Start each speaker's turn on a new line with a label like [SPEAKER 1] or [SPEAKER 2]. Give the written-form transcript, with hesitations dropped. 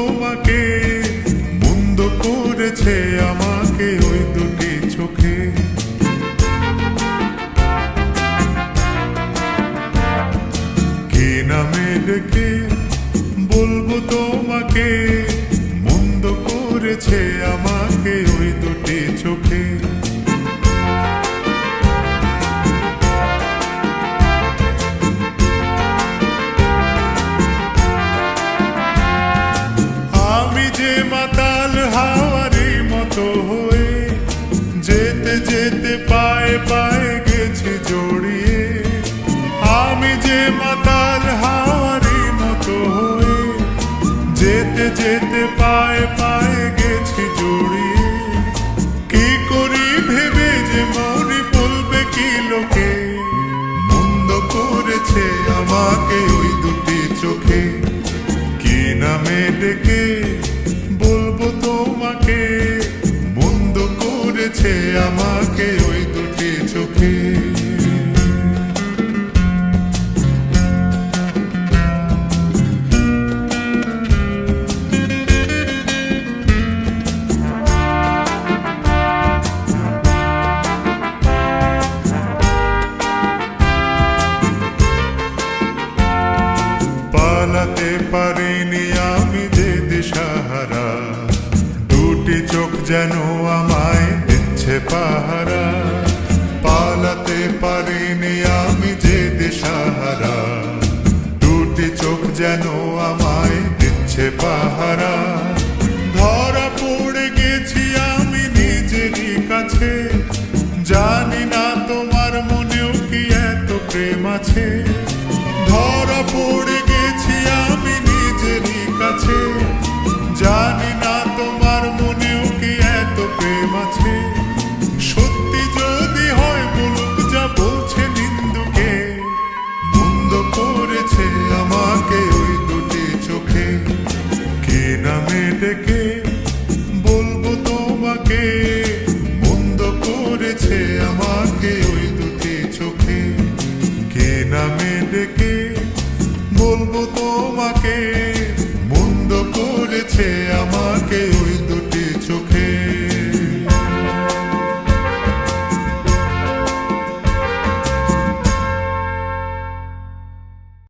[SPEAKER 1] তোমাকে, মন্দ করেছে আমাকে ওই দুটি চোখে। কি নামে ডেকে বলবো তোমাকে, মন্দ করেছে আমাকে ওই দুটি চোখে। আমি যে মাতাল হাওয়ারি মতো হয়ে যেতে যেতে পায়ে পায়ে গেছি জড়িয়ে। আমি যে মাতাল হাওয়ারি মতো হয়ে যেতে যেতে পায়ে পায়ে গেছি জড়িয়ে। কি করি ভেবে যে মনে বলবে কি লোকে, মন্দ করেছে আমাকে ওই দুটি চোখে। কি নামে ডেকে বলবো তোমাকে, মন্দ করেছে আমাকে ওই দুটি চোখে। পালাতে পারিনি আমি যে দিশাহারা, দুটি চোখ যেন আমায় দিচ্ছে পাহারা। পালাতে পারিনি আমি যে দিশাহারা, দুটি চোখ যেন আমায় দিচ্ছে পাহারা। ধরা পড়ে গেছি আমি নিজেরই কাছে, জানি না তোমার মনেও কি এত প্রেম আছে। ধরা পড়ে গেছি আমি নিজেরই কাছে, জানি না তোমার মনেও কি এত প্রেম আছে। সত্যি যদি হয় বলুক যা বলছে নিন্দুকে, মন্দ করেছে আমাকে ওই দুটি চোখে। কি নামে ডেকে বলবো তোমাকে, মন্দ করেছে আমাকে ওই দুটি চোখে। কি নামে ডেকে বলবো তোমাকে।